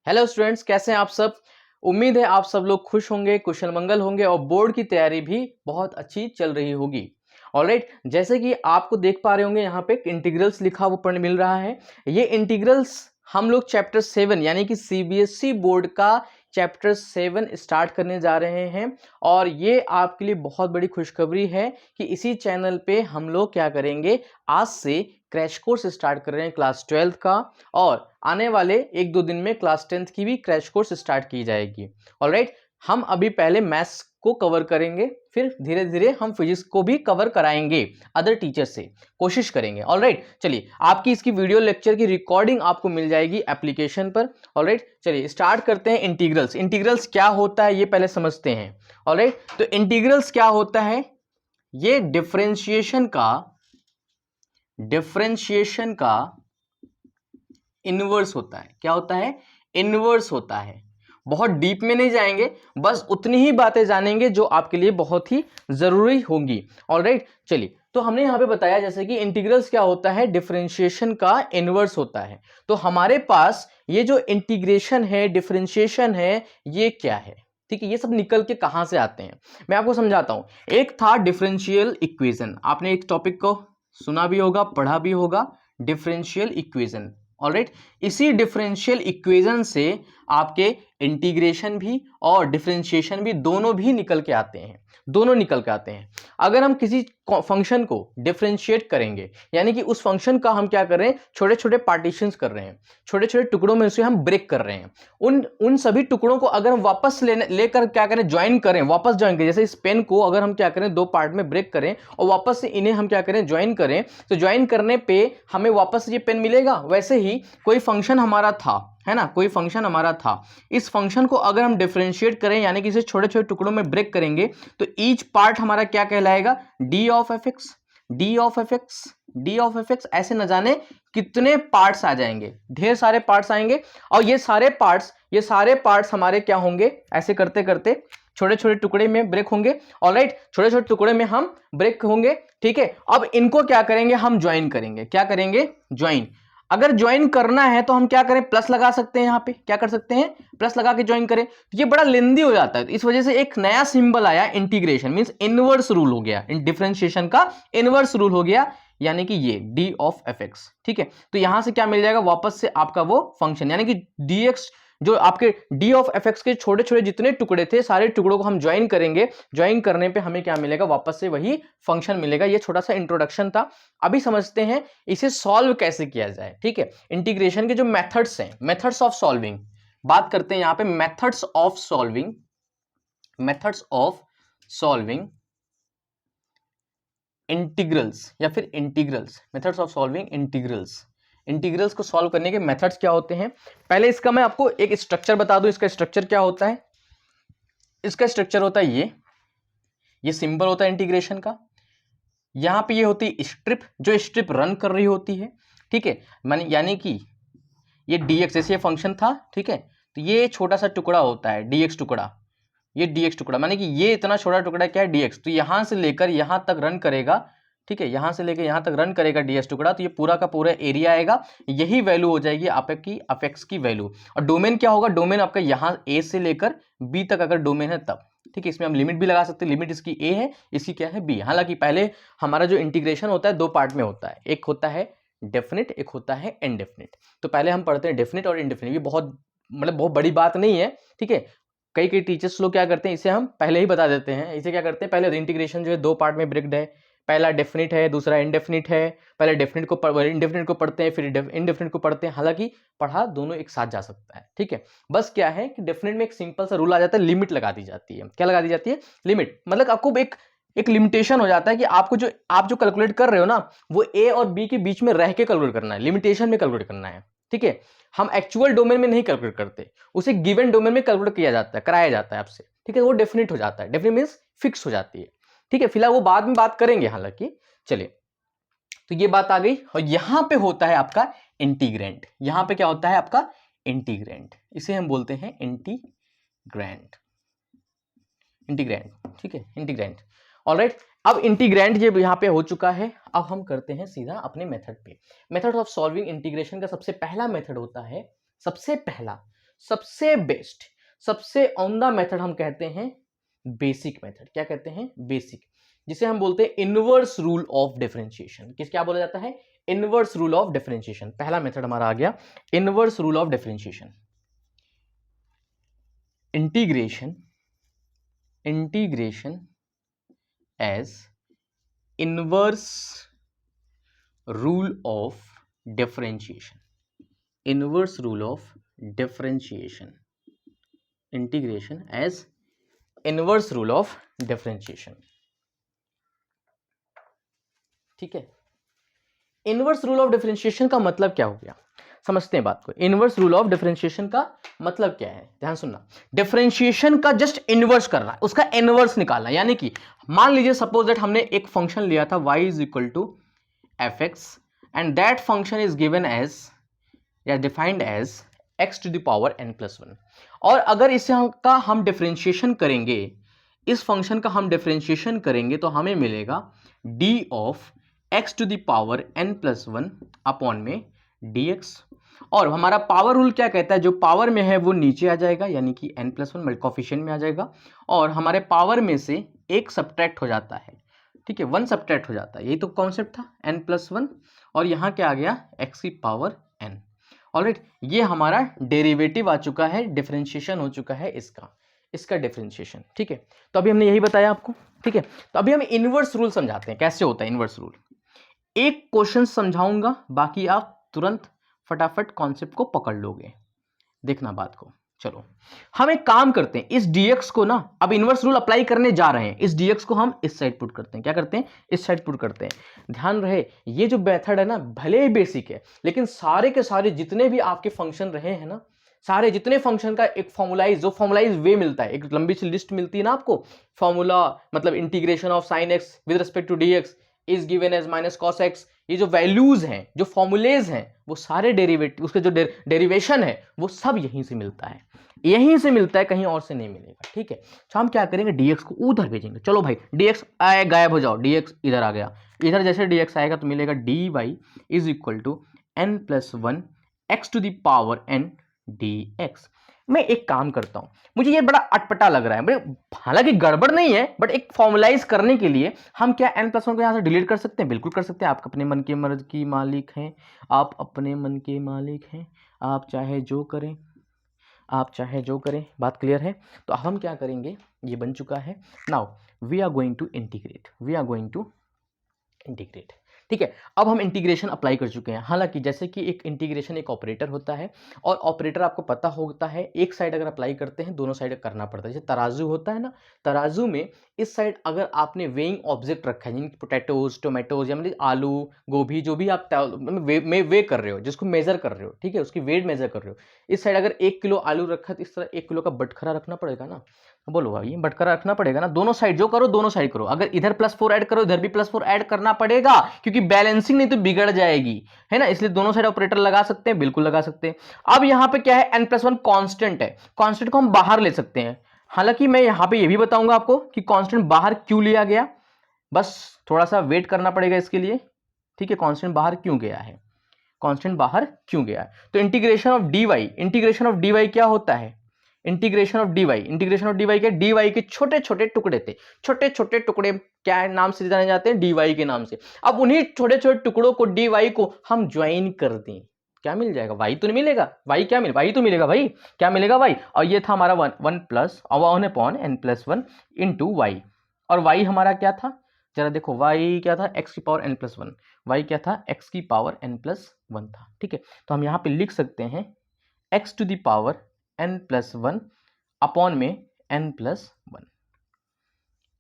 Hello students, कैसे हैं आप सब। उम्मीद है आप सब लोग खुश होंगे, कुशल मंगल होंगे और बोर्ड की तैयारी भी बहुत अच्छी चल रही होगी। ऑलराइट, जैसे कि आपको देख पा रहे होंगे यहाँ पे इंटीग्रल्स लिखा हुआ पढ़ने मिल रहा है। ये इंटीग्रल्स हम लोग चैप्टर 7 यानी कि सीबीएसई बोर्ड का चैप्टर 7 स्टार्ट करने जा रहे हैं। और ये आपके लिए बहुत बड़ी खुशखबरी है कि इसी चैनल पे हम लोग क्या करेंगे, आज से क्रैश कोर्स स्टार्ट कर रहे हैं क्लास 12 का। और आने वाले 1-2 दिन में क्लास 10th की भी क्रैश कोर्स स्टार्ट की जाएगी। ऑलराइट, हम अभी पहले मैथ्स को कवर करेंगे, फिर धीरे धीरे हम फिजिक्स को भी कवर कराएंगे अदर टीचर से, कोशिश करेंगे। ऑलराइट, चलिए आपकी इसकी वीडियो लेक्चर की रिकॉर्डिंग आपको मिल जाएगी एप्लीकेशन पर। ऑलराइट, चलिए स्टार्ट करते हैं। इंटीग्रल्स, इंटीग्रल्स क्या होता है ये पहले समझते हैं। ऑलराइट, तो इंटीग्रल्स क्या होता है, ये डिफरेंशिएशन का इनवर्स होता है। क्या होता है, इनवर्स होता है। बहुत डीप में नहीं जाएंगे, बस उतनी ही बातें जानेंगे जो आपके लिए बहुत ही जरूरी होंगी। ऑलराइट, चलिए तो हमने यहां पे बताया जैसे कि इंटीग्रल्स क्या होता है, डिफरेंशिएशन का इनवर्स होता है। तो हमारे पास ये जो इंटीग्रेशन है, डिफरेंशिएशन है, ये क्या है, ठीक है। ये सब निकल के कहां से आते हैं मैं आपको समझाता हूं। एक था डिफरेंशियल इक्वेशन, आपने एक टॉपिक को सुना भी होगा, पढ़ा भी होगा, डिफरेंशियल इक्वेशन। ऑलराइट, इसी डिफरेंशियल इक्वेशन से आपके इंटीग्रेशन भी और डिफरेंशिएशन भी दोनों भी निकल के आते हैं, दोनों निकल के आते हैं। अगर हम किसी फंक्शन को डिफरेंशिएट करेंगे, यानी कि उस फंक्शन का हम क्या कर रहे हैं, छोटे छोटे पार्टीशंस कर रहे हैं, छोटे छोटे टुकड़ों में उसे हम ब्रेक कर रहे हैं। उन सभी टुकड़ों को अगर हम वापस लेकर क्या करें, ज्वाइन करें, वापस ज्वाइन करें। जैसे इस पेन को अगर हम क्या करें, दो पार्ट में ब्रेक करें और वापस से इन्हें हम क्या करें, ज्वाइन करें, तो ज्वाइन करने पे हमें वापस ये पेन मिलेगा। वैसे ही कोई फंक्शन हमारा था, है ना, कोई फंक्शन हमारा था, इस फंक्शन को अगर हम डिफरेंशिएट करें यानी कि इसे छोटे छोटे टुकड़ों में ब्रेक करेंगे, तो ईच पार्ट हमारा क्या कहलाएगा, D of f x, D of f x, D of f x. ऐसे न जाने कितने पार्ट्स आ जाएंगे, ढेर सारे पार्ट्स आएंगे। और ये सारे पार्ट्स हमारे क्या होंगे, ऐसे करते करते छोटे छोटे टुकड़े में ब्रेक होंगे। ऑलराइट, छोटे छोटे टुकड़े में हम ब्रेक होंगे, ठीक है। अब इनको क्या करेंगे, हम ज्वाइन करेंगे। क्या करेंगे, ज्वाइन। अगर ज्वाइन करना है तो हम क्या करें, प्लस लगा सकते हैं। यहां पे क्या कर सकते हैं, प्लस लगा के ज्वाइन करें। तो ये बड़ा लेंदी हो जाता है, तो इस वजह से एक नया सिंबल आया, इंटीग्रेशन मींस इनवर्स रूल हो गया, डिफरेंशिएशन का इनवर्स रूल हो गया, यानी कि ये डी ऑफ एफ एक्स, ठीक है। तो यहां से क्या मिल जाएगा, वापस से आपका वो फंक्शन, यानी कि डी एक्स, जो आपके डी ऑफ एफ एक्स के छोटे छोटे जितने टुकड़े थे, सारे टुकड़ों को हम ज्वाइन करेंगे। ज्वाइन करने पे हमें क्या मिलेगा, वापस से वही फंक्शन मिलेगा। ये छोटा सा इंट्रोडक्शन था। अभी समझते हैं इसे सॉल्व कैसे किया जाए, ठीक है। इंटीग्रेशन के जो मेथड्स हैं, मेथड्स ऑफ सॉल्विंग, बात करते हैं यहां पे methods of solving, methods of solving integrals या फिर integrals, methods of solving integrals. Integrals को सॉल्व करने के मेथड्स क्या होते हैं, पहले इसका मैं आपको एक स्ट्रक्चर बता दूं। इसका स्ट्रक्चर क्या होता है, इसका स्ट्रक्चर होता है ये सिंबल होता है इंटीग्रेशन का। यहां पे ये होती है स्ट्रिप, जो स्ट्रिप रन कर रही होती है, ठीक है। यानी कि ये dx, जैसे ये फंक्शन था, ठीक है, तो ये छोटा सा टुकड़ा होता है dx टुकड़ा, ये dx टुकड़ा, माने कि ये इतना छोटा टुकड़ा क्या है, dx। तो यहां से लेकर यहां तक रन करेगा, ठीक है, यहां से लेकर यहां तक रन करेगा dx टुकड़ा, तो ये पूरा का पूरा एरिया आएगा। यही वैल्यू हो जाएगी आपकी अफेक्स की वैल्यू। और डोमेन क्या होगा, डोमेन आपका यहां a से लेकर b तक अगर डोमेन है तब, ठीक है। इसमें हम लिमिट भी लगा सकते हैं, लिमिट इसकी a है, इसकी क्या है, b। हालांकि पहले हमारा जो इंटीग्रेशन होता है दो पार्ट में होता है, एक होता है डेफिनिट, एक होता है इनडेफिनिट। तो पहले हम पढ़ते हैं डेफिनिट और इनडेफिनिट। ये बहुत बहुत बड़ी बात नहीं है, ठीक है। कई टीचर्स लोग क्या करते हैं, इसे हम पहले ही बता देते हैं। इसे क्या करते हैं, पहले इंटीग्रेशन जो है दो पार्ट में ब्रेक्ड है, पहला डेफिनिट है, दूसरा इनडेफिनिट है। पहले इंडेफिनिट को पढ़ते हैं, फिर इनडेफिनिट को पढ़ते हैं। हालांकि पढ़ा दोनों एक साथ जा सकता है, ठीक है। बस क्या है कि डेफिनिट में एक सिंपल सा रूल आ जाता है, लिमिट लगा दी जाती है। क्या लगा दी जाती है, लिमिट। मतलब आपको एक लिमिटेशन हो जाता है कि आप जो कैलकुलेट कर रहे हो ना, वो ए और बी के बीच में रह के कैलकुलेट करना है, लिमिटेशन में कैलकुलेट करना है, ठीक है। हम एक्चुअल डोमेन में नहीं कैलकुलेट करते, उसे गिवन डोमेन में कैलकुलेट किया जाता है, कराया जाता है आपसे, ठीक है। वो डेफिनिट हो जाता है, डेफिनिट मींस फिक्स हो जाती है, ठीक है। फिलहाल वो बाद में बात करेंगे हालांकि। चलिए, तो ये बात आ गई। और यहां पे होता है आपका इंटीग्रेंट, यहां पे क्या होता है आपका इंटीग्रेंट, इसे हम बोलते हैं इंटीग्रेंट, इंटीग्रेंट, ठीक है, इंटीग्रेंट। ऑलराइट, अब इंटीग्रेंट ये यहां पे हो चुका है। अब हम करते हैं सीधा अपने मेथड पे। मेथड ऑफ सॉल्विंग इंटीग्रेशन का सबसे पहला मेथड होता है, सबसे पहला सबसे बेस्ट, सबसे उम्दा मेथड हम कहते हैं बेसिक मेथड। क्या कहते हैं? बेसिक, जिसे हम बोलते हैं इनवर्स रूल ऑफ डिफरेंशिएशन। किस क्या बोला जाता है? Inverse rule of differentiation. पहला मेथड हमारा आ गया inverse rule of differentiation. Integration as inverse rule of differentiation. Inverse rule of differentiation, integration as inverse rule of differentiation. ठीक है, इनवर्स रूल ऑफ डिफरेंशिएशन का मतलब क्या हो गया, समझते हैं बात को। इनवर्स रूल ऑफ डिफरेंशिएशन का मतलब क्या है, ध्यान सुनना। डिफरेंशिएशन का जस्ट इनवर्स करना है, उसका इनवर्स निकालना। यानी कि मान लीजिए सपोज दैट हमने एक फंक्शन लिया था y is equal to F X and that function is given as या defined as x to the power n+1। और अगर इसे हम डिफरेंशिएशन करेंगे, इस फंक्शन का हम डिफरेंशिएशन करेंगे तो हमें मिलेगा d of x to the power n+1 upon में dx। और हमारा पावर रूल क्या कहता है, जो पावर में है वो नीचे आ जाएगा, यानी कि n+1 कोफिशिएंट में आ जाएगा, और हमारे पावर में से एक सब्ट्रैक्ट हो जाता है। ठीक है, 1 सब्ट्रैक्ट हो जाता है, यही तो कॉन्सेप्ट था, n+1, और यहाँ क्या आ गया x की पावर n। ऑलराइट, ये हमारा डेरिवेटिव आ चुका है, डिफरेंशिएशन हो चुका है इसका डिफरेंशिएशन। ठीक है, तो अभी हमने यही बताया आपको। ठीक है, तो अभी हम इनवर्स रूल समझाते हैं, कैसे होता है इनवर्स रूल। एक क्वेश्चन समझाऊंगा, बाकी आप तुरंत फटाफट कॉन्सेप्ट को पकड़ लोगे, देखना बात को। चलो हम एक काम करते हैं, इस dx को ना, अब इनवर्स रूल अप्लाई करने जा रहे हैं, इस dx को हम इस साइड पुट करते हैं। क्या करते हैं? इस साइड पुट करते हैं। ध्यान रहे, ये जो मेथड है ना, भले ही बेसिक है, लेकिन सारे के सारे जितने भी आपके फंक्शन रहे हैं ना, सारे जितने फंक्शन का एक फॉर्मुलाइज, जो फॉर्मुलाइज वे मिलता है, एक लंबी सी लिस्ट मिलती है ना आपको, फॉर्मूला मतलब integration of sign x with respect to dx is given as minus cos x. ये जो वैल्यूज हैं, जो फॉर्मुलेज हैं, वो सारे डेरिवेटिव, उसके जो डेरिवेशन है, वो सब यहीं से मिलता है, यहीं से मिलता है, कहीं और से नहीं मिलेगा। ठीक है, तो हम क्या करेंगे, dx को उधर भेजेंगे। चलो भाई, dx आए, गायब हो जाओ, dx इधर आ गया। इधर जैसे dx आएगा तो मिलेगा dy is equal to n+1 x to the power n dx। मैं एक काम करता हूं, मुझे ये बड़ा अटपटा लग रहा है, हालांकि गड़बड़ नहीं है, बट एक फॉर्मुलाइज करने के लिए हम क्या n+1 को यहां से डिलीट कर सकते हैं? बिल्कुल कर सकते हैं। आप अपने मन के मर्ज की मालिक हैं, आप अपने मन के मालिक हैं, आप चाहे जो करें, आप चाहे जो करें, बात क्लियर है। तो हम क्या करेंगे, ये बन चुका है। Now we are going to integrate. ठीक है, अब हम इंटीग्रेशन अप्लाई कर चुके हैं। हालांकि जैसे कि एक इंटीग्रेशन एक ऑपरेटर होता है, और ऑपरेटर आपको पता होता है, एक साइड अगर अप्लाई करते हैं दोनों साइड करना पड़ता है। जैसे तराजू होता है ना, तराजू में इस साइड अगर आपने वेइंग ऑब्जेक्ट रखा है, यानी पोटैटोज, टोमेटोज, या मतलब आलू, गोभी, जो भी आप वे कर रहे हो, जिसको मेजर कर रहे हो, ठीक है, उसकी वेट मेजर कर रहे हो, इस साइड अगर 1 किलो आलू रखा तो इस तरह 1 किलो का बटखरा रखना पड़ेगा ना। बोलो भाई, बटखरा रखना पड़ेगा ना। दोनों साइड जो करो, दोनों साइड करो, अगर इधर +4 ऐड करो, इधर भी +4 ऐड करना पड़ेगा, क्योंकि बैलेंसिंग नहीं तो बिगड़ जाएगी, है ना। इसलिए दोनों साइड ऑपरेटर लगा सकते हैं, बिल्कुल लगा सकते हैं। अब यहां पे क्या है, n+1 कांस्टेंट है, कांस्टेंट को हम बाहर ले सकते हैं। हालांकि मैं यहां पे ये भी बताऊंगा आपको कि कांस्टेंट बाहर क्यों लिया गया, बस थोड़ा सा वेट करना पड़ेगा इसके लिए। ठीक है, कांस्टेंट बाहर क्यों गया है, कांस्टेंट बाहर क्यों गया है। तो इंटीग्रेशन ऑफ dy क्या होता है, इंटीग्रेशन ऑफ dy के dy के छोटे छोटे टुकड़े थे, छोटे छोटे टुकड़े क्या नाम से जाने जाते हैं, dy के नाम से। अब उन्हीं छोटे छोटे टुकड़ों को, dy को हम ज्वाइन कर दें, क्या मिल जाएगा, y तो नहीं मिलेगा, y क्या मिलेगा, y तो मिलेगा भाई, क्या मिलेगा y। और ये था हमारा 1 प्लस 1/n+1 इंटू y, और y हमारा क्या था, जरा देखो, y क्या था, x की पावर n+1, y क्या था, x की पावर n+1 था। ठीक है, तो हम यहां पे लिख सकते हैं x to the power n+1 upon में n+1।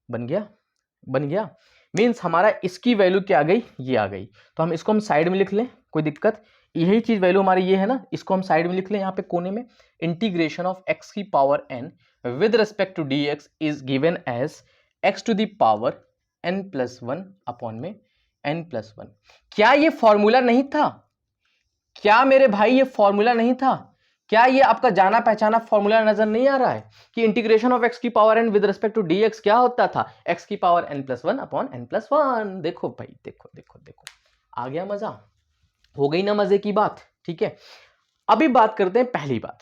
बन गया मीन्स हमारा इसकी वैल्यू क्या आ गई, ये आ गई। तो हम इसको हम साइड में लिख लें, कोई दिक्कत, यही चीज वैल्यू हमारी ये है ना, इसको हम साइड में लिख लें, यहाँ पे कोने में। इंटीग्रेशन ऑफ x की power n with respect to dx is given as x to the power n+1 upon में n+1। क्या ये फॉर्मूला नहीं था, क्या मेरे भाई ये फॉर्मूला नहीं था, क्या ये आपका जाना पहचाना फॉर्मूला नजर नहीं आ रहा है कि इंटीग्रेशन ऑफ x की power n with respect to dx क्या होता था, x की पावर n+1 अपॉन n+1। देखो भाई, देखो आ गया मजा, हो गई ना मजे की बात। ठीक है, अभी बात करते हैं पहली बात,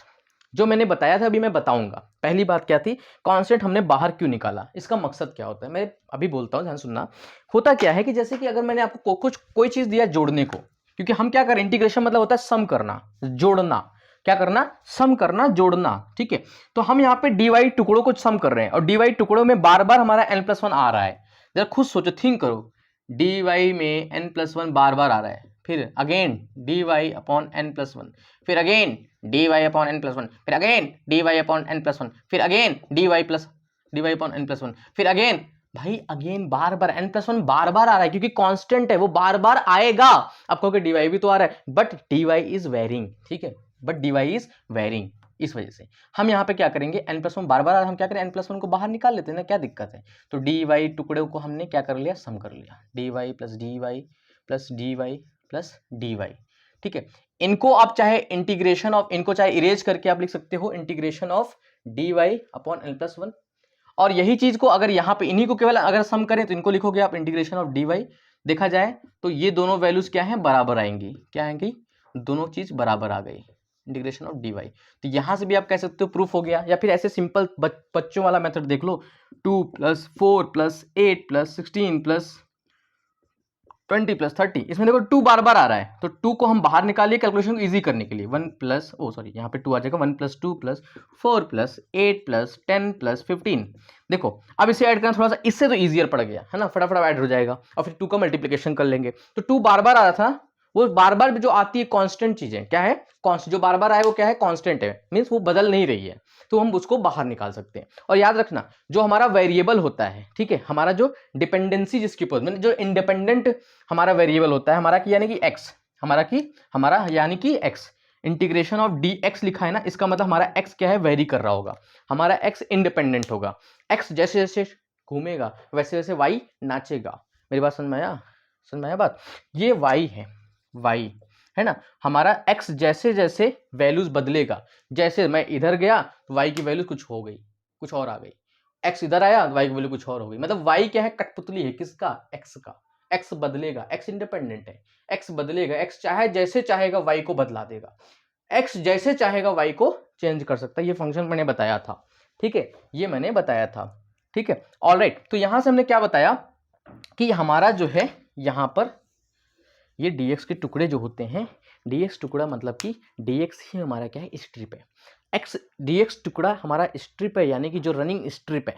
जो मैंने बताया था अभी मैं बताऊंगा। पहली बात क्या थी, कांस्टेंट हमने बाहर क्यों निकाला, इसका मकसद क्या होता है, मैं अभी बोलता हूं, ध्यान सुनना। होता क्या है कि जैसे कि अगर मैंने आपको कोई चीज दिया जोड़ने को, क्योंकि हम क्या करें, इंटीग्रेशन मतलब होता है सम करना, जोड़ना, क्या करना, सम करना, जोड़ना, ठीक है। तो हम यहाँ पे dy टुकड़ों को सम कर रहे हैं और dy टुकड़ों में बार बार हमारा n+1 आ रहा है। जरा खुद सोचो, थिंक करो, dy में n+1 बार बार आ रहा है, फिर अगेन dy अपॉन n+1, फिर अगेन dy अपॉन n+1, फिर अगेन dy अपॉन n+1, फिर अगेन dy अपॉन n+1, फिर अगेन, भाई अगेन बार बार n+1 बार बार आ रहा है क्योंकि कांस्टेंट है, वो बार बार आएगा। आप कहोगे dy भी तो आ रहा है, बट dy इज वेरिंग, ठीक है, बट dy इज वेरिंग। इस वजह से हम यहाँ पे क्या करेंगे, n+1 बार बार, हम क्या करें, n+1 को बाहर निकाल लेते हैं ना, क्या दिक्कत है। तो dy टुकड़े को हमने क्या कर लिया, सम कर लिया, dy plus dy plus dy plus dy, ठीक है। इनको आप चाहे इंटीग्रेशन ऑफ, इनको चाहे इरेज करके आप लिख सकते हो integration of dy upon n+1, और यही चीज को अगर यहाँ पे इन्हीं को केवल अगर सम करें तो इनको लिखोगे आप इंटीग्रेशन ऑफ dy। देखा जाए तो ये दोनों वैल्यूज क्या हैं, बराबर आएंगी, क्या आएंगी, दोनों चीज बराबर आ गई, इंटीग्रेशन ऑफ dy। तो यहां से भी आप कह सकते हो प्रूफ हो गया, या फिर ऐसे सिंपल बच्चों वाला मेथड देख लो, 2 + 4 + 8 + 16 + 20 + 30, इसमें देखो 2 बार बार आ रहा है, तो 2 को हम बाहर निकालिए कैलकुलेशन को इजी करने के लिए, 1 प्लस यहाँ पे 2 आ जाएगा, 1 + 2 + 4 + 8 + 10 + 15। देखो अब इसे ऐड करना थोड़ा सा, इससे तो ईजियर पड़ गया है ना, फटाफट ऐड हो जाएगा, और फिर 2 का मल्टीप्लीकेशन कर लेंगे। तो 2 बार बार आ रहा था, वो बार बार जो आती है कांस्टेंट चीजें, क्या है, जो बार बार आए वो क्या है, कांस्टेंट है, मींस वो बदल नहीं रही है, तो हम उसको बाहर निकाल सकते हैं। और याद रखना, जो हमारा वेरिएबल होता है, ठीक है, हमारा जो डिपेंडेंसी जिसके ऊपर, मतलब जो इंडिपेंडेंट हमारा वेरिएबल होता है, हमारा की यानी कि x, हमारा यानी कि x, इंटीग्रेशन ऑफ dx लिखा है ना, इसका मतलब हमारा x क्या है, वेरी कर रहा होगा, हमारा x इंडिपेंडेंट होगा। x जैसे जैसे घूमेगा वैसे वैसे y नाचेगा। मेरी बात समझ में आया बात, ये y y है ना, हमारा x जैसे जैसे वैल्यूज बदलेगा, जैसे मैं इधर गया तो y की वैल्यू कुछ हो गई, कुछ और आ गई, x इधर आया तो y की वैल्यू कुछ और हो गई, मतलब y क्या है, कठपुतली है, किसका, x का। x बदलेगा, x इंडिपेंडेंट है, x बदलेगा, x चाहे जैसे चाहेगा y को बदला देगा, x जैसे चाहेगा y को चेंज कर सकता है, ये फंक्शन मैंने बताया था, ठीक है, ये मैंने बताया था, ठीक है। ऑलराइट, तो यहां से हमने क्या बताया कि हमारा जो है यहाँ पर ये dx के टुकड़े जो होते हैं, dx टुकड़ा मतलब कि dx ही हमारा क्या है, स्ट्रिप है, x dx टुकड़ा हमारा स्ट्रिप है, यानी कि जो रनिंग स्ट्रिप है,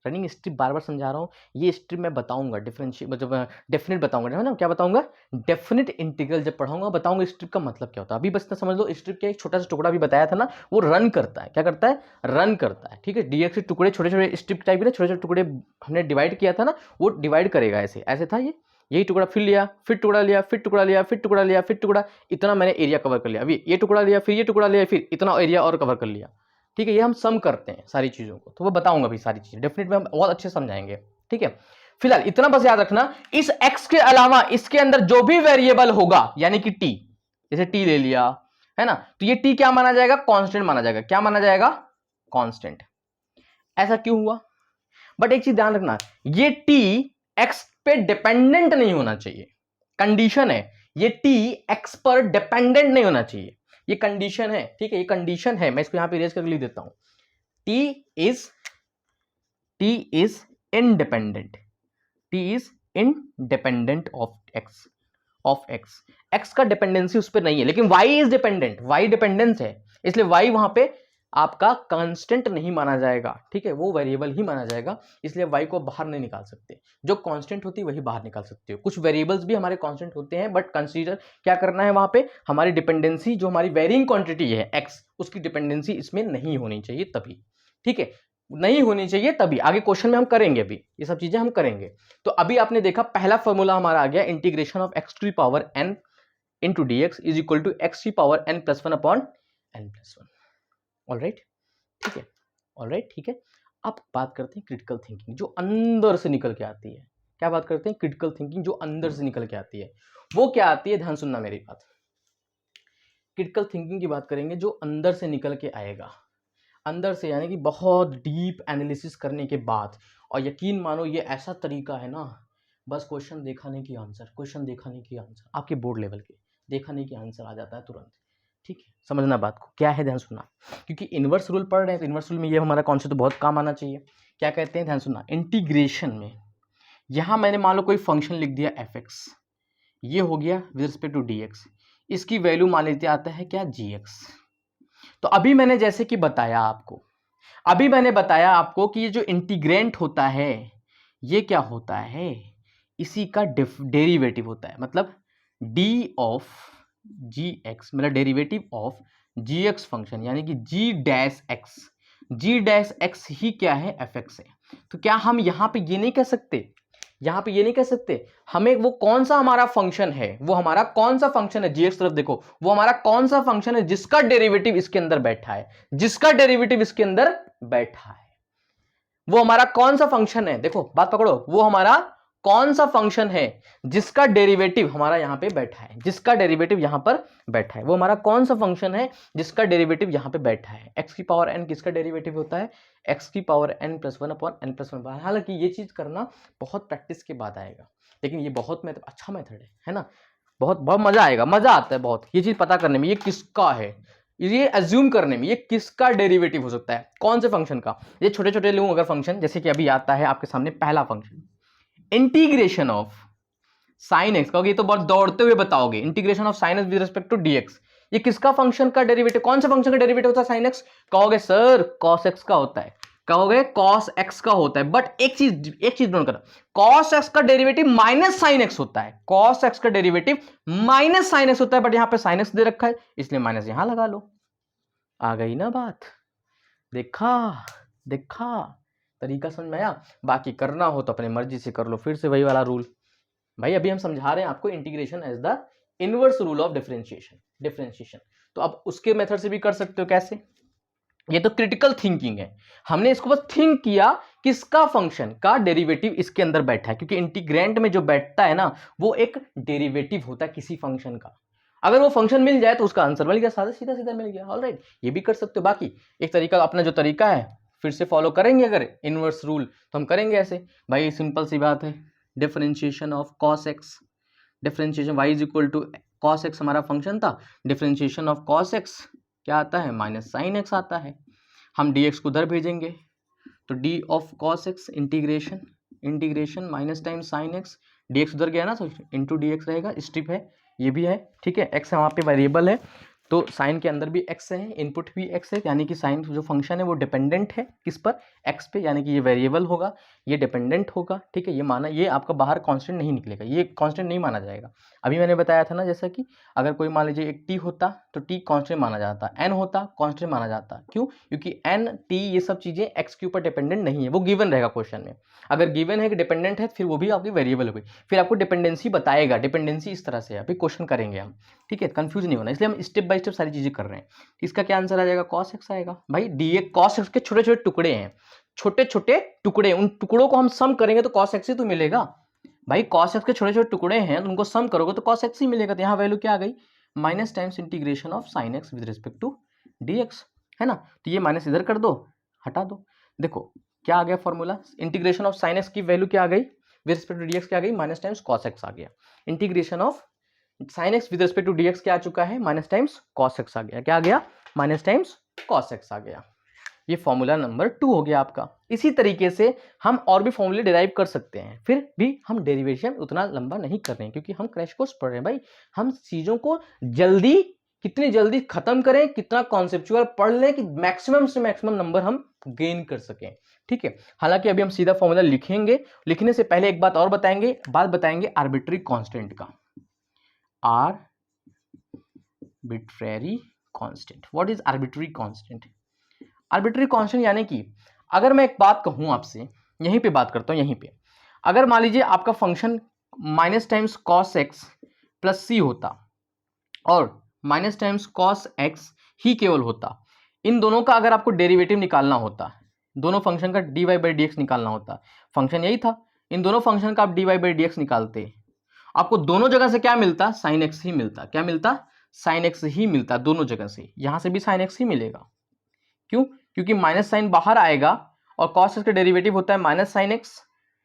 रनिंग स्ट्रिप बार बार समझा रहा हूँ, ये स्ट्रिप मैं बताऊंगा डिफरेंशिएट, मतलब डेफिनेट बताऊंगा, है ना, क्या बताऊंगा, डेफिनेट इंटीग्रल जब पढ़ाऊंगा बताऊंगा स्ट्रिप का मतलब क्या होता है। अभी बस इतना समझ लो, स्ट्रिप क्या, एक छोटा सा टुकड़ा भी बताया था ना, वो रन करता है, क्या करता है, रन करता है, ठीक है। dx के टुकड़े छोटे छोटे स्ट्रिप टाइप के, छोटे छोटे टुकड़े हमने डिवाइड किया था ना, वो डिवाइड करेगा, ऐसे ऐसे था ये, यही टुकड़ा फिर लिया, फिर टुकड़ा लिया, फिर टुकड़ा लिया, फिर टुकड़ा लिया, फिर टुकड़ा, इतना मैंने एरिया कवर कर लिया। अभी ये टुकड़ा लिया, फिर ये टुकड़ा लिया, फिर इतना एरिया और कवर कर लिया, ठीक है। ये हम सम करते हैं सारी चीजों को, तो वो बताऊंगा भी सारी चीजें, डेफिनेट में हम बहुत अच्छे समझाएंगे, ठीक है। फिलहाल इतना बस याद रखना, इस x के अलावा इसके अंदर जो भी वेरिएबल होगा, यानी कि t, जैसे t ले लिया है ना, तो ये t क्या माना जाएगा, कांस्टेंट माना जाएगा, क्या माना जाएगा, कांस्टेंट। ऐसा क्यों हुआ, बट एक चीज ध्यान रखना, ये t x पे डिपेंडेंट नहीं होना चाहिए, कंडीशन है, ये t x पर डिपेंडेंट नहीं होना चाहिए, ये कंडीशन है, ठीक है, ये कंडीशन है, मैं इसको यहां पे इरेज करके लिख देता हूं, t is independent, t is independent of x का डिपेंडेंसी उस पर नहीं है, लेकिन y is dependent, y dependence है, इसलिए y वहां पे आपका कांस्टेंट नहीं माना जाएगा, ठीक है, वो वेरिएबल ही माना जाएगा, इसलिए y को बाहर नहीं निकाल सकते, जो कांस्टेंट होती है वही बाहर निकाल सकते हो। कुछ वेरिएबल्स भी हमारे कांस्टेंट होते हैं, बट कंसीडर क्या करना है, वहां पे हमारी डिपेंडेंसी जो हमारी वेरिंग क्वांटिटी है x, उसकी डिपेंडेंसी इसमें नहीं होनी चाहिए तभी, ठीक है, नहीं होनी चाहिए तभी, आगे क्वेश्चन में हम करेंगे, अभी ये सब चीजें हम करेंगे। तो अभी आपने देखा पहला फॉर्मूला हमारा आ गया, integration of x to the power n into dx is equal to x to the power n+1 upon n+1। Alright, ठीक है, ऑलराइट, ठीक है। अब बात करते हैं क्रिटिकल थिंकिंग, जो अंदर से निकल के आती है, क्या बात करते हैं, क्रिटिकल थिंकिंग जो अंदर से निकल के आती है, वो क्या आती है, ध्यान सुनना मेरी बात, क्रिटिकल थिंकिंग की बात करेंगे जो अंदर से निकल के आएगा, अंदर से, यानी कि बहुत डीप एनालिसिस करने के बाद, और यकीन मानो ये ऐसा तरीका है ना, बस क्वेश्चन देखा नहीं कि आंसर, क्वेश्चन देखा नहीं कि आंसर, आपके बोर्ड लेवल के देखा नहीं कि आंसर आ जाता है तुरंत, ठीक है, समझना बात को, क्या है ध्यान सुनना, क्योंकि इनवर्स रूल पढ़ रहे हैं तो इनवर्स रूल में ये हमारा कॉन्सेप्ट बहुत काम आना चाहिए। क्या कहते हैं ध्यान सुनना, इंटीग्रेशन में यहाँ मैंने मान लो कोई फंक्शन लिख दिया एफ एक्स, ये हो गया with respect to d x, इसकी वैल्यू मान लेते आता है क्या जी एक्स। तो अभी मैंने जैसे कि बताया आपको, अभी मैंने बताया आपको कि ये जो इंटीग्रेंट होता है ये क्या होता है, इसी का डेरिवेटिव होता है, मतलब डी ऑफ जी एक्स, मतलब derivative of g x function, यानी कि g dash x, g dash x ही क्या है, एफ एक्स है। तो क्या हम यहां पे ये नहीं कह सकते, यहां पे ये नहीं कह सकते हमें वो कौन सा हमारा फंक्शन है, वो हमारा कौन सा फंक्शन है, जी एक्स तरफ देखो, वो हमारा कौन सा फंक्शन है जिसका डेरिवेटिव इसके अंदर बैठा है, जिसका डेरिवेटिव इसके अंदर बैठा है, वो हमारा कौन सा फंक्शन है, देखो बात पकड़ो, वो हमारा कौन सा फंक्शन है जिसका डेरिवेटिव हमारा यहां पे बैठा है, जिसका डेरिवेटिव यहां पर बैठा है, वो हमारा कौन सा फंक्शन है जिसका डेरिवेटिव यहां पे बैठा है। एक्स की पावर एन किसका डेरिवेटिव होता है, एक्स की power n plus one upon n plus one. हालांकि ये चीज करना बहुत प्रैक्टिस के बाद आएगा, लेकिन ये बहुत अच्छा मेथड है ना, बहुत बहुत मजा आएगा, मजा आता है बहुत ये चीज पता करने में, ये किसका है, ये अज्यूम करने में, ये किसका डेरिवेटिव हो सकता है, कौन से फंक्शन का। ये छोटे छोटे लूं अगर फंक्शन, जैसे कि अभी आता है आपके सामने पहला function integration of sign x, कहोगे ये तो बहुत दौड़ते हुए बताओगे, integration of sign x with respect to dx, ये किसका फंक्शन का डेरिवेटिव, कौन से फंक्शन का डेरिवेटिव होता है साइन एक्स, कहोगे सर कॉस एक्स का होता है, कहोगे कॉस एक्स का होता है, बट एक चीज नोट करना, कॉस एक्स का डेरिवेटिव माइनस साइन एक्स होता है, कॉस एक्स का डेरिवेटिव माइनस साइन एक्स होता है, बट यहां पे साइन एक्स दे रखा है इसलिए माइनस यहां लगा लो, आ गई ना बात, देखा देखा, तरीका समझ में आया। बाकी करना हो तो अपने मर्जी से कर लो, फिर से वही वाला रूल, भाई अभी हम समझा रहे हैं आपको integration as the inverse rule of differentiation, तो अब उसके मेथड से भी कर सकते हो, कैसे, ये तो क्रिटिकल थिंकिंग है, हमने इसको बस थिंक किया किसका फंक्शन का डेरिवेटिव इसके अंदर बैठा है, क्योंकि इंटीग्रेंट में जो बैठता है ना वो एक डेरिवेटिव होता है किसी फंक्शन का, अगर वो फंक्शन मिल जाए तो उसका आंसर मिल गया, सीधा सीधा मिल गया, ऑलराइट, ये भी कर सकते हो। बाकी एक तरीका, अपना जो तरीका है फिर से फॉलो करेंगे, अगर इनवर्स रूल तो हम करेंगे ऐसे, भाई सिंपल सी बात है, differentiation of cos x, differentiation y is equal to cos x हमारा फंक्शन था, डिफरेंशिएशन ऑफ कॉस एक्स क्या आता है, माइनस साइन एक्स आता है, हम dx को उधर भेजेंगे तो d of cos x integration minus time sine x, dx उधर गया ना तो इंटू dx रहेगा, स्ट्रिप है ये भी है, ठीक है, x वहाँ पे वेरिएबल है तो साइन के अंदर भी x है, इनपुट भी x है, यानी कि साइन जो फंक्शन है वो डिपेंडेंट है किस पर, x पे, यानी कि ये वेरिएबल होगा, ये डिपेंडेंट होगा, ठीक है, ये माना, ये आपका बाहर कांस्टेंट नहीं निकलेगा, ये कांस्टेंट नहीं माना जाएगा। अभी मैंने बताया था ना, जैसा कि अगर कोई मान लीजिए एक t होता तो t कांस्टेंट माना जाता, n होता कांस्टेंट माना जाता, क्यों, क्योंकि n t ये सब चीजें x के ऊपर डिपेंडेंट नहीं है, वो गिवन रहेगा क्वेश्चन में, अगर गिवन है कि डिपेंडेंट है फिर वो भी आपकी वेरिएबल हो गई, फिर आपको डिपेंडेंसी बताएगा, डिपेंडेंसी इस तरह से अभी क्वेश्चन करेंगे हम, ठीक है, कंफ्यूज नहीं होना, इसलिए हम स्टेप बाय स्टेप सारी चीजें कर रहे हैं। इसका क्या आंसर आ जाएगा, cos x आएगा, भाई dx cos x के छोटे छोटे टुकड़े हैं, छोटे छोटे टुकड़े, उन टुकड़ों को हम सम करेंगे तो cos x ही तो मिलेगा, भाई cos x के छोटे छोटे टुकड़े हैं उनको सम करोगे तो cos x ही मिलेगा, तो यहाँ वैल्यू क्या आ गई, minus times integration of sign x with respect to dx, है ना, तो ये माइनस इधर कर दो, हटा दो, देखो क्या आ गया formula, integration of sine x की वैल्यू क्या आ गई विद रिस्पेक्ट टू dx क्या आ गई, माइनस टाइम्स cos x आ गया, integration of sign x with respect to dx क्या आ चुका है, माइनस टाइम्स cos x आ गया, क्या आ गया, माइनस टाइम्स cos x आ गया, ये फॉर्मूला नंबर 2 हो गया आपका। इसी तरीके से हम और भी फॉर्मूले डिराइव कर सकते हैं, फिर भी हम डेरिवेशन उतना लंबा नहीं कर रहे हैं क्योंकि हम क्रैश कोर्स पढ़ रहे हैं, भाई हम चीजों को जल्दी, कितनी जल्दी खत्म करें, कितना कॉन्सेप्चुअल पढ़ लें कि मैक्सिमम से मैक्सिमम नंबर हम गेन कर सकें, ठीक है। हालांकि अभी हम सीधा फॉर्मूला लिखेंगे, लिखने से पहले एक बात और बताएंगे, बात बताएंगे आर्बिट्री कांस्टेंट का, arbitrary constant, what is arbitrary constant, arbitrary constant यानी कि अगर मैं एक बात कहूं आपसे, यहीं पे बात करता हूं, यहीं पे अगर मान लीजिए आपका function minus times cos x plus C होता और माइनस टाइम्स कॉस एक्स ही केवल होता, इन दोनों का अगर आपको डेरिवेटिव निकालना होता, दोनों फंक्शन का dy बाई डी एक्स निकालना होता, फंक्शन यही था, इन दोनों फंक्शन का आप dy बाई डी एक्स निकालते, आपको दोनों जगह से क्या मिलता, साइन एक्स ही मिलता, क्या मिलता, साइन एक्स ही मिलता, दोनों जगह से, यहां से भी साइन एक्स ही मिलेगा, क्यों, क्योंकि माइनस साइन बाहर आएगा और कॉस एक्स का डेरिवेटिव होता है minus sine x,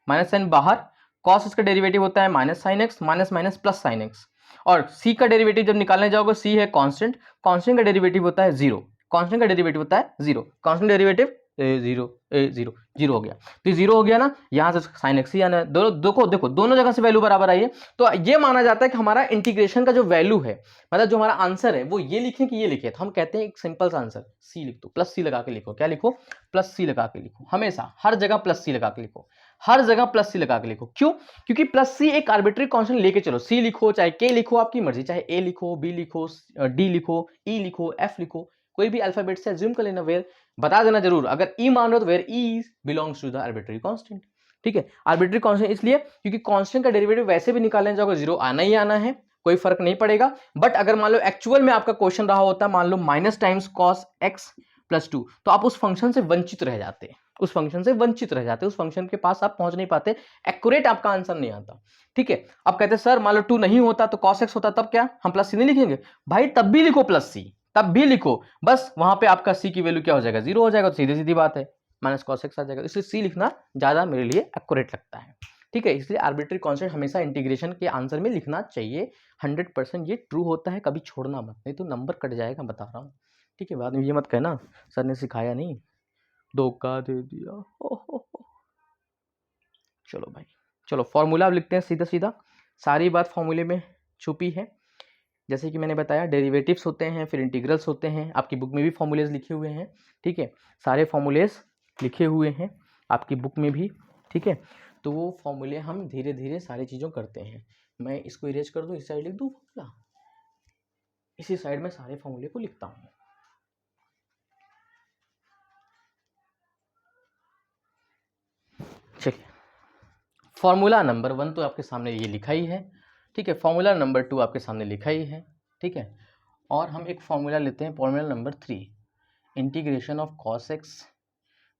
minus sine बाहर, कॉस एक्स का डेरिवेटिव होता है minus sine x, minus minus plus sine x, और c का डेरिवेटिव जब निकालने जाओगे, c है कांस्टेंट, कांस्टेंट का डेरिवेटिव होता है जीरो, कांस्टेंट का डेरिवेटिव होता है zero, constant derivative zero, zero हो गया, तो जीरो हो गया ना, यहां से साइन एक्स ही आना है। देखो दोनों जगह से वैल्यू बराबर आई है, तो ये माना जाता है कि हमारा इंटीग्रेशन का जो वैल्यू है, मतलब जो हमारा आंसर है वो ये लिखे कि ये लिखे, तो हम कहते हैं एक सिंपल सा आंसर सी लिख दो, प्लस सी लगा के लिखो, क्या लिखो, प्लस सी लगा के लिखो, हमेशा हर जगह प्लस सी लगा के लिखो, हर जगह प्लस सी लगा के लिखो। क्यों? क्योंकि प्लस सी एक आर्बिट्री कांस्टेंट लेके चलो, सी लिखो चाहे के लिखो, आपकी मर्जी, चाहे ए लिखो, बी लिखो, डी लिखो, ई लिखो, एफ लिखो, कोई भी अल्फाबेट से अज्यूम कर लेना, वेयर बता देना जरूर, अगर ई मान रहे हो तो where e belongs to the arbitrary constant. ठीक है, आर्बिट्री कांस्टेंट इसलिए क्योंकि कांस्टेंट का डेरिवेटिव वैसे भी निकालने जाओगे जीरो आना ही आना है, कोई फर्क नहीं पड़ेगा। बट अगर मान लो एक्चुअल में आपका क्वेश्चन रहा होता, मान लो minus times cos x plus 2, तो आप उस फंक्शन से वंचित रह जाते, उस फंक्शन से वंचित रह जाते, उस फंक्शन के पास आप पहुंच नहीं पाते, एक्यूरेट आपका आंसर नहीं आता। ठीक है, अब कहते सर मान लो 2 नहीं होता तो cos x होता, तब क्या हम प्लस सी नहीं लिखेंगे? भाई तब भी लिखो प्लस सी, तब भी लिखो, बस वहां पे आपका सी की वैल्यू क्या हो जाएगा, जीरो हो जाएगा, तो सीधी सीधी बात है माइनस cos x आ जाएगा, इसलिए सी लिखना ज्यादा मेरे लिए एक्यूरेट लगता है। ठीक है, इसलिए आर्बिट्री कांस्टेंट हमेशा इंटीग्रेशन के आंसर में लिखना चाहिए, 100% ये ट्रू होता है, कभी छोड़ना मत, नहीं तो नंबर कट जाएगा, बता रहा हूँ। ठीक है, बाद में ये मत कहना सर ने सिखाया नहीं, धोखा दे दिया। हो। चलो भाई, चलो फॉर्मूला अब लिखते हैं सीधा सीधा, सारी बात फॉर्मूले में छुपी है। जैसे कि मैंने बताया डेरिवेटिव्स होते हैं, फिर इंटीग्रल्स होते हैं, आपकी बुक में भी फॉर्मूलेज लिखे हुए हैं। ठीक है, सारे फॉर्मूलेज लिखे हुए हैं आपकी बुक में भी। ठीक है, तो वो फॉर्मूले हम धीरे धीरे सारी चीज़ों करते हैं। मैं इसको इरेज कर दूँ, इस साइड लिख दूँ फॉर्मूला, इसी साइड में सारे फॉर्मूले को लिखता हूँ। चलिए, फॉर्मूला नंबर 1 तो आपके सामने ये लिखा ही है। ठीक है, फॉर्मूला नंबर 2 आपके सामने लिखा ही है। ठीक है, और हम एक फॉर्मूला लेते हैं, formula number 3, integration of cos x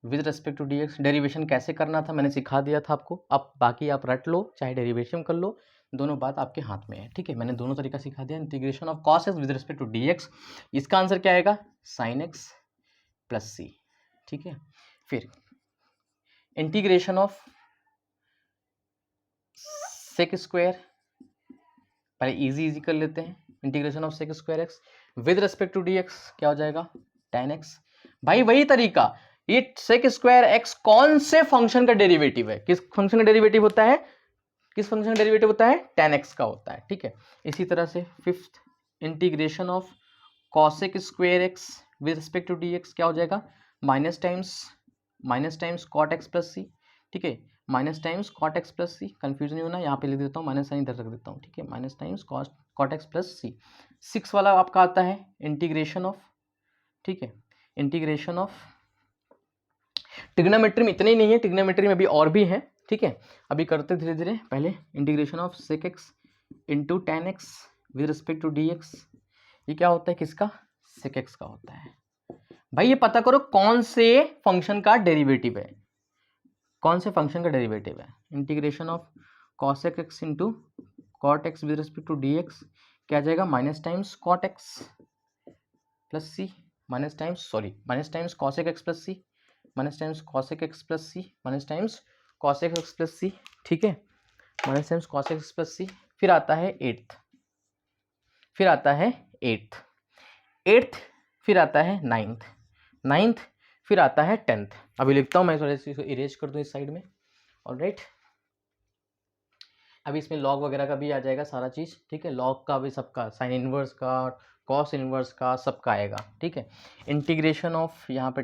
with respect to dx। Derivation कैसे करना था मैंने सिखा दिया था आपको, अब बाकी आप रट लो चाहे डेरिवेशन कर लो, दोनों बात आपके हाथ में है। ठीक है, मैंने दोनों तरीका सिखा दिया, integration of cos x with respect to dx, इसका आंसर क्या आएगा, sin x प्लस सी। ठीक है, फिर इंटीग्रेशन ऑफ सेक स्क्वायर, पहले इजी कर लेते हैं, integration of sec square x with respect to dx क्या हो जाएगा, tan x। भाई वही तरीका, ये सेक स्क्वायर एक्स कौन से फंक्शन का डेरिवेटिव है, किस फंक्शन का डेरिवेटिव होता है, किस फंक्शन का डेरिवेटिव होता है, tan x का होता है। ठीक है, इसी तरह से fifth, integration of cosec square x with respect to dx क्या हो जाएगा, minus times cot x plus c. ठीक है, minus times cot x plus c, confusion नहीं होना, यहाँ पे लिख देता हूँ, माइनस साइन इधर रख देता हूँ। ठीक है, minus times cot x plus c. 6 वाला आपका आता है इंटीग्रेशन ऑफ, ठीक है, इंटीग्रेशन ऑफ, ट्रिग्नोमेट्री में इतने ही नहीं है, ट्रिग्नोमेट्री में भी और भी है। ठीक है, अभी करते धीरे धीरे, पहले integration of sec x into tan x with respect to d x, ये क्या होता है, किसका, सेक एक्स का होता है। भाई ये पता करो कौन से फंक्शन का डेरिवेटिव है, कौन से फंक्शन का डेरिवेटिव है, integration of cosec x into cot x with respect to d x क्या आ जाएगा, minus times cot x plus c, minus times cosec x plus c, minus times cosec x plus c, minus times cosec x plus c. ठीक है, minus times cosec x plus c, फिर आता है eighth, फिर आता है eighth, फिर आता है नाइन्थ, फिर आता है 10th। अभी लिखता हूँ मैं, थोड़ा इसको इरेज कर दूँ इस साइड में। ऑलराइट, अभी इसमें लॉग वगैरह का भी आ जाएगा सारा चीज़। ठीक है, लॉग का भी, सबका, साइन इनवर्स का, कॉस इनवर्स का, सबका आएगा। ठीक है, इंटीग्रेशन ऑफ, यहाँ पे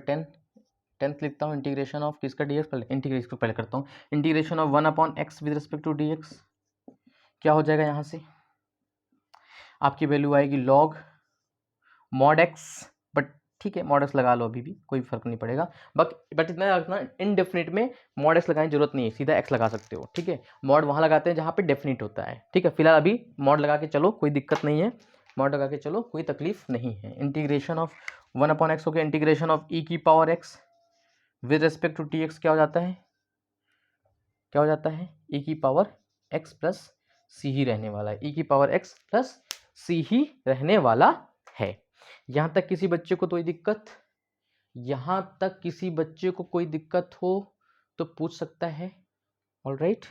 10th लिखता हूँ, इंटीग्रेशन ऑफ किसका डी एक्स, पहले इंटीग्रेशन को पहले करता हूँ, integration of 1/x with respect to d x क्या हो जाएगा, यहाँ से आपकी वैल्यू आएगी लॉग मॉड एक्स, बट ठीक है मॉड एक्स लगा लो, अभी भी कोई फर्क नहीं पड़ेगा, बट इतना रखना, इनडेफिनिट में मॉड एक्स लगाने की जरूरत नहीं है, सीधा एक्स लगा सकते हो। ठीक है, मॉड वहाँ लगाते हैं जहाँ पे डेफिनिट होता है। ठीक है, फिलहाल अभी मॉड लगा के चलो, कोई दिक्कत नहीं है, मॉड लगा के चलो, कोई तकलीफ नहीं है। इंटीग्रेशन ऑफ 1/x हो गया, इंटीग्रेशन ऑफ ई की power x with respect to t x क्या हो जाता है, क्या हो जाता है, ई की पावर एक्स प्लस सी ही रहने वाला है, ई की पावर एक्स प्लस सी ही रहने वाला है। यहाँ तक किसी बच्चे को कोई दिक्कत, यहाँ तक किसी बच्चे को कोई दिक्कत हो तो पूछ सकता है। ऑलराइट,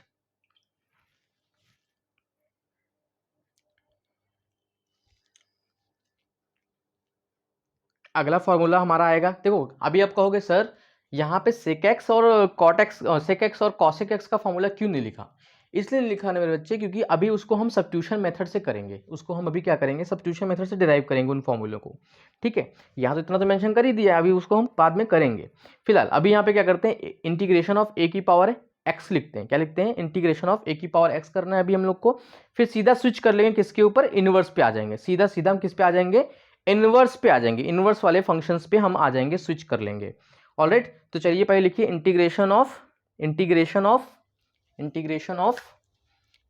अगला फॉर्मूला हमारा आएगा, देखो अभी आप कहोगे सर यहाँ पे sec x और cot x sec x और cosec x का फॉर्मूला क्यों नहीं लिखा? इसलिए लिखा ना मेरे बच्चे क्योंकि अभी उसको हम सब्स्टिट्यूशन मेथड से करेंगे, उसको हम अभी क्या करेंगे, सब्स्टिट्यूशन मेथड से डिराइव करेंगे उन फॉर्मूलों को, ठीक है। यहाँ तो इतना तो मेंशन कर ही दिया है, अभी उसको हम बाद में करेंगे। फिलहाल अभी यहाँ पे क्या करते हैं, इंटीग्रेशन ऑफ ए की पावर एक्स लिखते हैं, क्या लिखते हैं, इंटीग्रेशन ऑफ ए की पावर एक्स करना है अभी हम लोग को। फिर सीधा स्विच कर लेंगे किसके ऊपर, इनवर्स पे आ जाएंगे, सीधा सीधा हम किस पे आ जाएंगे, इनवर्स पे आ जाएंगे, इनवर्स वाले फंक्शंस पे हम आ जाएंगे, स्विच कर लेंगे। ऑलराइट, तो चलिए पहले लिखिए इंटीग्रेशन ऑफ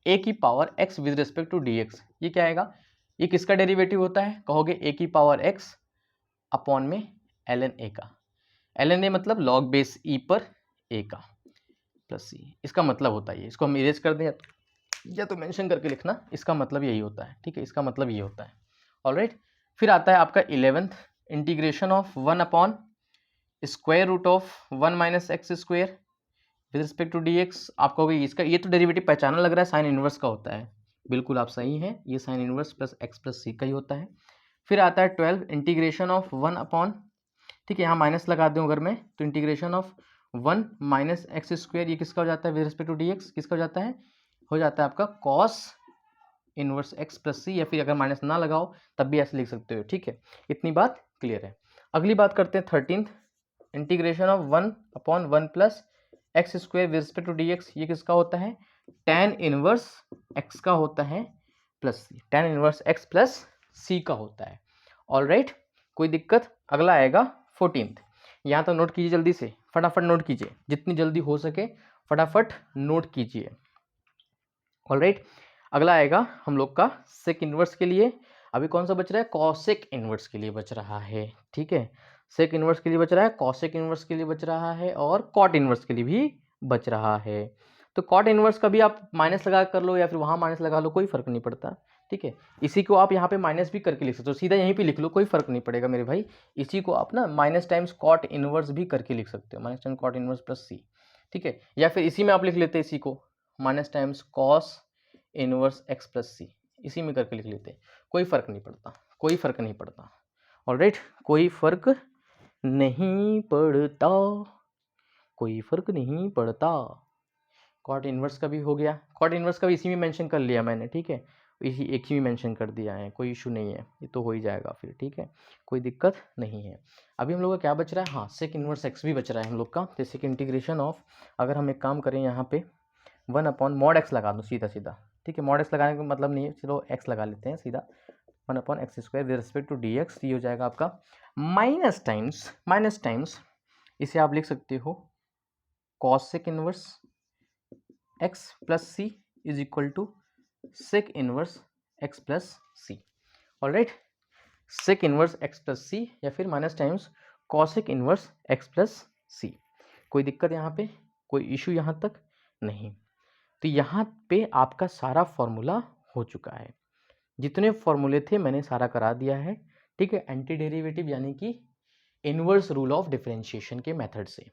ए की power x with respect to d x. ये क्या आएगा, ये किसका डेरिवेटिव होता है, कहोगे ए की पावर एक्स अपॉन में ln ए का, ln ए मतलब लॉग बेस ई पर ए का प्लस सी, इसका मतलब होता है ये। इसको हम इरेज कर दें या तो मेंशन करके लिखना, इसका मतलब यही होता है, ठीक है, इसका मतलब ये होता है। ऑलराइट, फिर आता है आपका 11th, integration of 1 upon square root of 1 minus x square with respect to d x. आप कहोगे इसका ये तो डेरिवेटिव पहचाना लग रहा है, साइन इनवर्स का होता है, बिल्कुल आप सही हैं, ये sine inverse plus x plus c का ही होता है। फिर आता है 12, इंटीग्रेशन ऑफ 1 अपॉन, ठीक है, यहाँ माइनस लगा दूँ अगर मैं, तो integration of 1 minus x square, ये किसका हो जाता है with respect to d x, किसका हो जाता है आपका cos inverse x plus c, या फिर अगर माइनस ना लगाओ तब भी ऐसे लिख सकते हो, ठीक है। इतनी बात क्लियर है। अगली बात करते हैं 13th, integration of 1 upon 1 plus x square with respect to d x, ये किसका होता है, tan इनवर्स एक्स का होता है प्लस सी, tan inverse x plus c का होता है। ऑलराइट, कोई दिक्कत। अगला आएगा 14th, यहाँ तक नोट कीजिए जल्दी से, फटाफट नोट कीजिए, जितनी जल्दी हो सके फटाफट नोट कीजिए। ऑलराइट, अगला आएगा हम लोग का सेक इनवर्स के लिए, अभी कौन सा बच रहा है, कॉसेक इनवर्स के लिए बच रहा है, ठीक है, सेक इनवर्स के लिए बच रहा है, कॉसेक इनवर्स के लिए बच रहा है, और कॉट इनवर्स के लिए भी बच रहा है। तो कॉट इनवर्स का भी आप माइनस लगा कर लो या फिर वहाँ माइनस लगा लो, कोई फर्क नहीं पड़ता, ठीक है। इसी को आप यहाँ पे माइनस भी करके लिख सकते हो, सीधा यहीं पे लिख लो, कोई फर्क नहीं पड़ेगा मेरे भाई। इसी को आप ना माइनस टाइम्स कॉट इनवर्स भी करके लिख सकते हो, minus times cot inverse plus c, ठीक है। या फिर इसी में आप लिख लेते इसी को minus times cos inverse x plus c, इसी में करके लिख लेते, कोई फर्क नहीं पड़ता, कोई फर्क नहीं पड़ता। ऑलराइट, कोई फर्क नहीं पड़ता, कोई फर्क नहीं पड़ता। कॉट इनवर्स का भी हो गया, कॉट इनवर्स का भी इसी में मेंशन कर लिया मैंने, ठीक है, इसी एक ही में मेंशन कर दिया है, कोई इशू नहीं है, ये तो हो ही जाएगा फिर, ठीक है, कोई दिक्कत नहीं है। अभी हम लोग का क्या बच रहा है, हाँ सेक इनवर्स एक्स भी बच रहा है हम लोग का, जैसे कि इंटीग्रेशन ऑफ, अगर हम एक काम करें यहाँ पे 1 अपॉन मॉड एक्स लगा दो सीधा सीधा, ठीक है, मॉड एक्स लगाने का मतलब नहीं है, चलो एक्स लगा लेते हैं सीधा, 1 upon x square with respect to d x, ये हो जाएगा आपका माइनस टाइम्स इसे आप लिख सकते हो cosec inverse x plus c is equal to sec inverse x plus c. Alright, sec inverse x plus c या फिर minus times cosec inverse x plus c, कोई दिक्कत यहाँ पे, कोई इशू यहाँ तक नहीं। तो यहाँ पे आपका सारा फॉर्मूला हो चुका है, जितने फॉर्मूले थे मैंने सारा करा दिया है, ठीक है, एंटी डेरिवेटिव यानी कि इनवर्स रूल ऑफ डिफरेंशिएशन के मेथड से।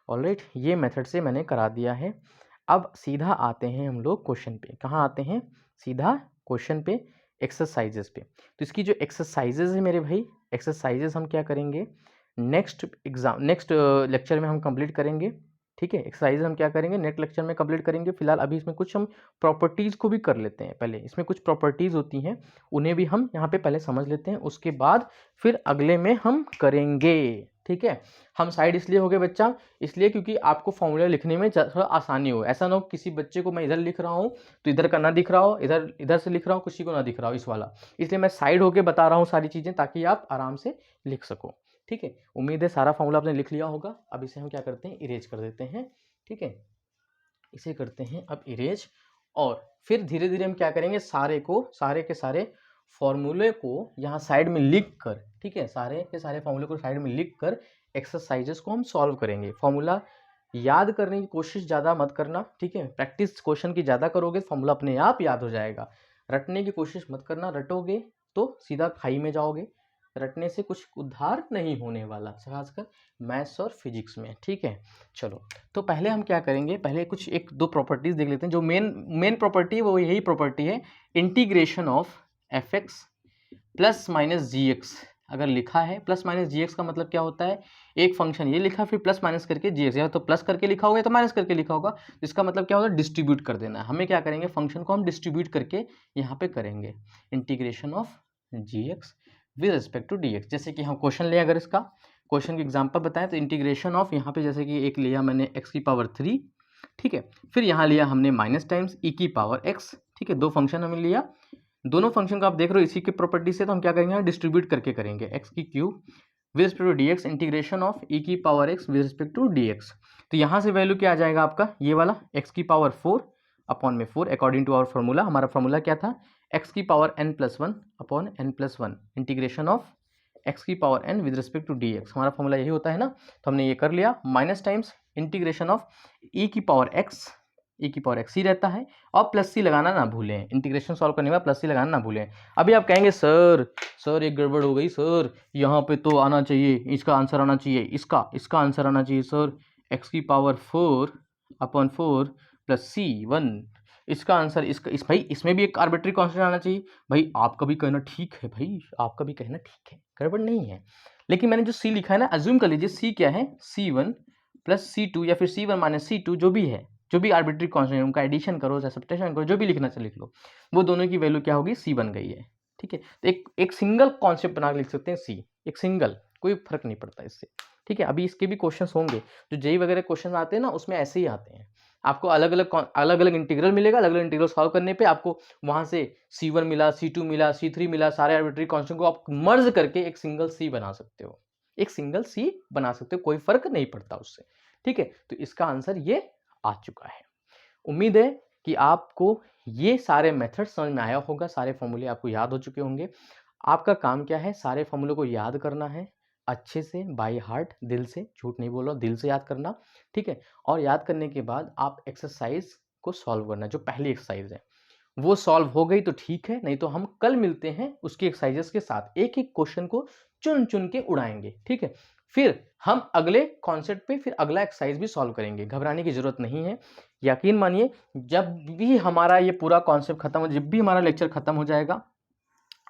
ऑलराइट, ये मेथड से मैंने करा दिया है। अब सीधा आते हैं हम लोग क्वेश्चन पे, कहाँ आते हैं, सीधा क्वेश्चन पे, एक्सरसाइजेस पे। तो इसकी जो एक्सरसाइजेस है मेरे भाई, एक्सरसाइजेस हम क्या करेंगे, नेक्स्ट लेक्चर में हम कंप्लीट करेंगे, ठीक है। एक्सरसाइज हम क्या करेंगे, नेक्स्ट लेक्चर में कंप्लीट करेंगे। फिलहाल अभी इसमें कुछ हम प्रॉपर्टीज़ को भी कर लेते हैं, पहले इसमें कुछ प्रॉपर्टीज़ होती हैं उन्हें भी हम यहाँ पे पहले समझ लेते हैं, उसके बाद फिर अगले में हम करेंगे, ठीक है। हम साइड इसलिए हो गए बच्चा, इसलिए क्योंकि आपको फॉर्मूला लिखने में थोड़ा आसानी हो, ऐसा ना हो किसी बच्चे को मैं इधर लिख रहा हूँ तो इधर का ना दिख रहा हो, इधर से लिख रहा हूँ किसी को ना दिख रहा हो इस वाला, इसलिए मैं साइड होके बता रहा हूँ सारी चीज़ें ताकि आप आराम से लिख सको, ठीक है। उम्मीद है सारा फॉर्मूला आपने लिख लिया होगा। अब इसे हम क्या करते हैं, इरेज कर देते हैं, ठीक है, इसे करते हैं अब इरेज, और फिर धीरे धीरे हम क्या करेंगे, सारे के सारे फॉर्मूले को यहाँ साइड में लिख कर, ठीक है, सारे के सारे फॉर्मूले को साइड में लिख कर एक्सरसाइजेस को हम सॉल्व करेंगे। फॉर्मूला याद करने की कोशिश ज़्यादा मत करना, ठीक है, प्रैक्टिस क्वेश्चन की ज़्यादा करोगे फॉर्मूला अपने आप याद हो जाएगा। रटने की कोशिश मत करना, रटोगे तो सीधा खाई में जाओगे, रटने से कुछ उद्धार नहीं होने वाला, खासकर मैथ्स और फिजिक्स में, ठीक है। चलो, तो पहले हम क्या करेंगे, पहले कुछ एक दो प्रॉपर्टीज देख लेते हैं। जो मेन प्रॉपर्टी वो यही प्रॉपर्टी है, integration of f x plus minus g x अगर लिखा है प्लस माइनस जी एक्स का मतलब क्या होता है, एक फंक्शन ये लिखा फिर प्लस माइनस करके जी एक्स, या तो प्लस करके लिखा होगा या तो माइनस करके लिखा होगा, इसका मतलब क्या होगा, डिस्ट्रीब्यूट कर देना है। हमें क्या करेंगे, फंक्शन को हम डिस्ट्रीब्यूट करके यहाँ पे करेंगे integration of g x with respect to d x. जैसे कि हम क्वेश्चन ले, अगर इसका क्वेश्चन की एग्जाम्पल बताएं तो इंटीग्रेशन ऑफ यहाँ पे जैसे कि एक लिया मैंने एक्स की पावर 3, ठीक है, फिर यहाँ लिया हमने माइनस टाइम्स ई की पावर एक्स, ठीक है, दो फंक्शन हमने लिया, दोनों फंक्शन को आप देख रहे हो इसी के प्रॉपर्टी से, तो हम क्या करेंगे, डिस्ट्रीब्यूट करके करेंगे एक्स की cube with respect to d x integration of e की power x with respect to d x. तो यहाँ से वैल्यू क्या आ जाएगा आपका, ये वाला एक्स की पावर 4 अपॉन में 4 अकॉर्डिंग टू आवर फॉर्मूला। हमारा फॉर्मूला क्या था, एक्स की power n plus 1 upon n plus 1 integration of x की power n with respect to d x. हमारा फॉर्मूला यही होता है ना, तो हमने ये कर लिया, minus times integration of e की पावर एक्स, ई की पावर एक्स सी रहता है, और प्लस सी लगाना ना भूलें, इंटीग्रेशन सॉल्व करने में प्लस सी लगाना ना भूलें। अभी आप कहेंगे सर एक गड़बड़ हो गई सर, यहाँ पे तो आना चाहिए, इसका आंसर आना चाहिए, इसका आंसर आना चाहिए सर, एक्स की पावर 4 अपॉन 4 प्लस सी 1, इसका आंसर भाई इसमें भी एक आर्बिट्री कांस्टेंट आना चाहिए। भाई आपका भी कहना ठीक है, भाई आपका भी कहना ठीक है, गड़बड़ नहीं है, लेकिन मैंने जो सी लिखा है ना, अज्यूम कर लीजिए सी क्या है, C1 प्लस C2 या फिर C1 माइनस C2 जो भी है, जो भी आर्बिट्री कांस्टेंट उनका एडिशन करो या सब्ट्रैक्शन करो, जो भी लिखना चाहिए लिख लो, वो दोनों की वैल्यू क्या होगी, सी बन गई है, ठीक है। तो एक सिंगल कॉन्सेप्ट बना के लिख सकते हैं सी, एक सिंगल, कोई फर्क नहीं पड़ता इससे, ठीक है। अभी इसके भी क्वेश्चंस होंगे, जो जेई वगैरह क्वेश्चन आते हैं ना, उसमें ऐसे ही आते हैं, आपको अलग अलग इंटीग्रल मिलेगा, अलग अलग इंटीग्रल सॉल्व करने पे आपको वहां से C1 मिला, C2 मिला, C3 मिला, सारे आर्बिट्री कांस्टेंट को आप मर्ज करके एक सिंगल सी बना सकते हो, एक सिंगल सी बना सकते हो, कोई फर्क नहीं पड़ता उससे, ठीक है। तो इसका आंसर ये आ चुका है। उम्मीद है कि आपको ये सारे मेथड समझ में आया होगा, सारे फॉर्मूले आपको याद हो चुके होंगे। आपका काम क्या है, सारे फॉर्मूले को याद करना है अच्छे से, बाय हार्ट, दिल से, झूठ नहीं बोलो, दिल से याद करना, ठीक है। और याद करने के बाद आप एक्सरसाइज को सॉल्व करना, जो पहली एक्सरसाइज है वो सॉल्व हो गई तो ठीक है, नहीं तो हम कल मिलते हैं उसकी एक्सरसाइजेस के साथ, एक एक क्वेश्चन को चुन चुन के उड़ाएंगे, ठीक है। फिर हम अगले कॉन्सेप्ट पे फिर अगला एक्सरसाइज भी सॉल्व करेंगे, घबराने की जरूरत नहीं है। यकीन मानिए, जब भी हमारा ये पूरा कॉन्सेप्ट खत्म हो, जब भी हमारा लेक्चर खत्म हो जाएगा,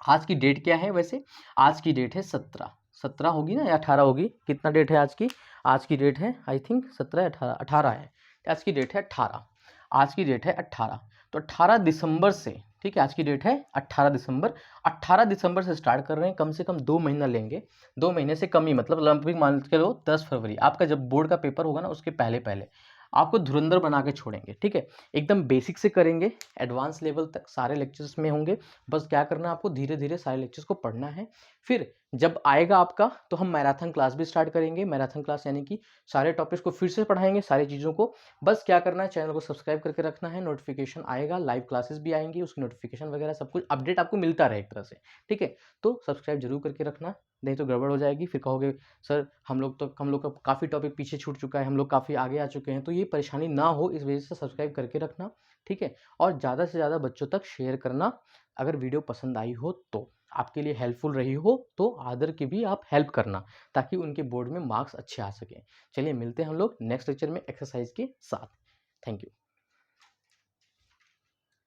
आज की डेट क्या है वैसे, आज की डेट है 17 होगी ना या 18 होगी, कितना डेट है आज की, आज की डेट है आई थिंक 17 या 18 है, आज की डेट है 18, आज की डेट है 18, तो 18 दिसंबर से, ठीक है, आज की डेट है 18 दिसंबर, 18 दिसंबर से स्टार्ट कर रहे हैं, कम से कम 2 महीना लेंगे, 2 महीने से कम ही, मतलब लगभग मान के लो 10 फरवरी आपका जब बोर्ड का पेपर होगा ना, उसके पहले पहले आपको धुरंधर बना के छोड़ेंगे, ठीक है। एकदम बेसिक से करेंगे, एडवांस लेवल तक सारे लेक्चर्स में होंगे, बस क्या करना है आपको, धीरे धीरे सारे लेक्चर्स को पढ़ना है। फिर जब आएगा आपका तो हम मैराथन क्लास भी स्टार्ट करेंगे, मैराथन क्लास यानी कि सारे टॉपिक्स को फिर से पढ़ाएंगे, सारी चीज़ों को। बस क्या करना है, चैनल को सब्सक्राइब करके रखना है, नोटिफिकेशन आएगा, लाइव क्लासेस भी आएंगी, उसकी नोटिफिकेशन वगैरह सब कुछ अपडेट आपको मिलता रहे एक तरह से, ठीक है। तो सब्सक्राइब जरूर करके रखना, नहीं तो गड़बड़ हो जाएगी, फिर कहोगे सर हम लोग का काफ़ी टॉपिक पीछे छूट चुका है, हम लोग काफ़ी आगे आ चुके हैं, तो ये परेशानी ना हो इस वजह से सब्सक्राइब करके रखना, ठीक है। और ज़्यादा से ज़्यादा बच्चों तक शेयर करना, अगर वीडियो पसंद आई हो तो, आपके लिए हेल्पफुल रही हो तो अदर की भी आप हेल्प करना, ताकि उनके बोर्ड में मार्क्स अच्छे आ सकें। चलिए मिलते हैं हम लोग नेक्स्ट लेक्चर में एक्सरसाइज के साथ। Thank you.